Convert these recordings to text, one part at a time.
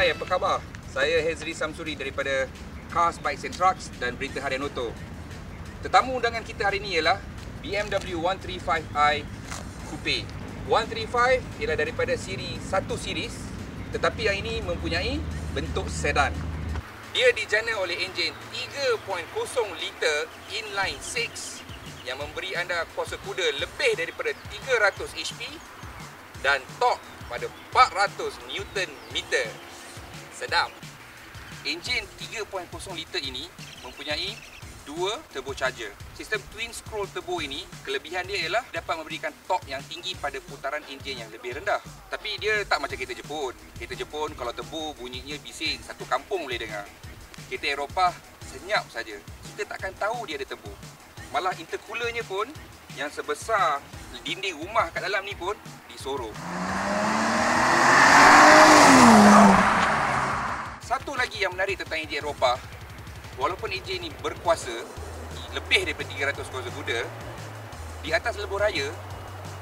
Hai, apa khabar? Saya Hezri Samsuri daripada Cars, Bikes and Trucks dan Berita Harian Auto. Tetamu undangan kita hari ini ialah BMW 135i Coupe. 135 ialah daripada siri 1 series, tetapi yang ini mempunyai bentuk sedan. Dia dijana oleh enjin 3.0 liter inline 6 yang memberi anda kuasa kuda lebih daripada 300 HP dan torque pada 400 Newton meter. Sedap. Enjin 3.0 liter ini mempunyai 2 turbocharger. Sistem twin scroll turbo ini, kelebihan dia ialah dapat memberikan torque yang tinggi pada putaran enjin yang lebih rendah. Tapi dia tak macam kereta Jepun. Kereta Jepun kalau turbo bunyinya bising satu kampung boleh dengar. Kereta Eropah senyap saja. Kita takkan tahu dia ada turbo. Malah intercoolernya pun yang sebesar dinding rumah kat dalam ni pun disorong. Satu lagi yang menarik tentang enjin Eropah, walaupun enjin ini berkuasa lebih daripada 300 kuasa kuda, di atas lebuh raya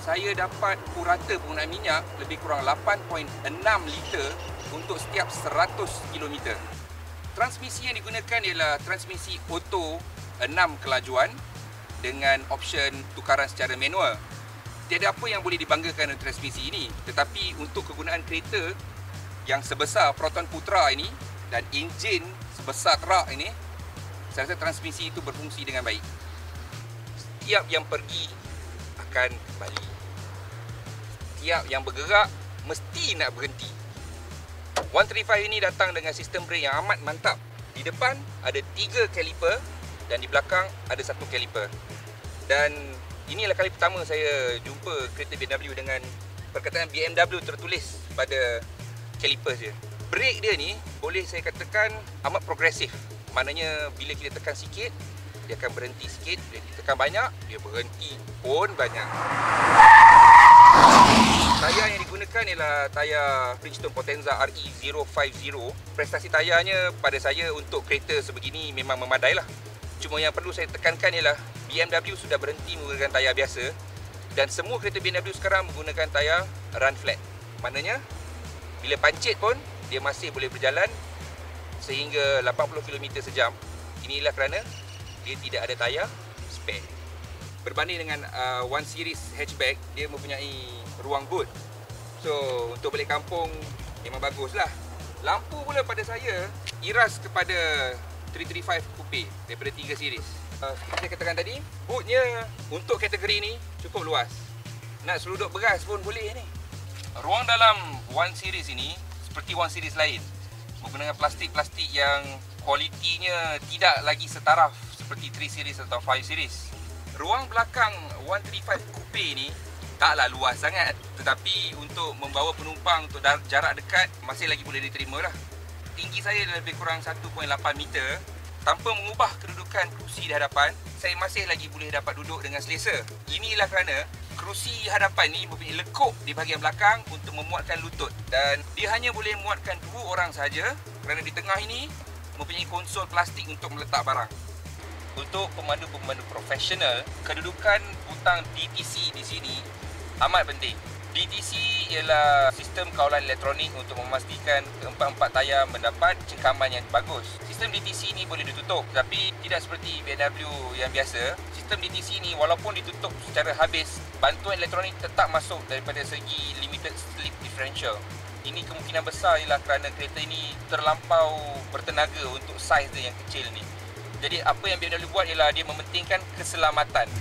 saya dapat purata penggunaan minyak lebih kurang 8.6 liter untuk setiap 100 km. Transmisi yang digunakan ialah transmisi auto 6 kelajuan dengan option tukaran secara manual. Tiada apa yang boleh dibanggakan dengan transmisi ini, tetapi untuk kegunaan kereta yang sebesar Proton Putra ini dan enjin sebesar truk ini, saya rasa transmisi itu berfungsi dengan baik. Setiap yang pergi akan kembali. Setiap yang bergerak mesti nak berhenti. 135 ini datang dengan sistem brake yang amat mantap. Di depan ada 3 kaliper dan di belakang ada 1 kaliper. Dan inilah kali pertama saya jumpa kereta BMW dengan perkataan BMW tertulis pada kaliper dia. Brake dia ni boleh saya katakan amat progresif. Maknanya bila kita tekan sikit, dia akan berhenti sikit. Bila kita tekan banyak, dia berhenti pun banyak. Tayar yang digunakan ialah tayar Bridgestone Potenza RE050. Prestasi tayarnya pada saya untuk kereta sebegini memang memadai lah. Cuma yang perlu saya tekankan ialah BMW sudah berhenti menggunakan tayar biasa dan semua kereta BMW sekarang menggunakan tayar run flat. Maknanya bila pancit pun dia masih boleh berjalan sehingga 80 km sejam. Inilah kerana dia tidak ada tayar spare. Berbanding dengan 1 series hatchback, dia mempunyai ruang boot. So untuk balik kampung memang baguslah. Lampu pula pada saya iras kepada 335 Coupe daripada 3 series. Seperti saya katakan tadi, bootnya untuk kategori ni cukup luas. Nak seluduk beras pun boleh ni. Ruang dalam 1 series ini seperti 1 series lain, menggunakan plastik-plastik yang kualitinya tidak lagi setaraf seperti 3 series atau 5 series. Ruang belakang 135 Coupe ni taklah luas sangat, tetapi untuk membawa penumpang untuk jarak dekat masih lagi boleh diterima lah. Tinggi saya lebih kurang 1.8 meter. Tanpa mengubah kedudukan kerusi di hadapan, saya masih lagi boleh dapat duduk dengan selesa. Inilah kerana kerusi hadapan ni mempunyai lekuk di bahagian belakang untuk memuatkan lutut. Dan dia hanya boleh memuatkan 2 orang saja kerana di tengah ini mempunyai konsol plastik untuk meletak barang. Untuk pemandu-pemandu profesional, kedudukan butang DTC di sini amat penting. DTC ialah sistem kawalan elektronik untuk memastikan keempat-empat tayar mendapat cengkaman yang bagus. Sistem DTC ini boleh ditutup, tapi tidak seperti BMW yang biasa. Sistem DTC ini walaupun ditutup secara habis, bantuan elektronik tetap masuk daripada segi limited slip differential. Ini kemungkinan besar ialah kerana kereta ini terlampau bertenaga untuk saiz dia yang kecil ni. Jadi apa yang BMW buat ialah dia mementingkan keselamatan.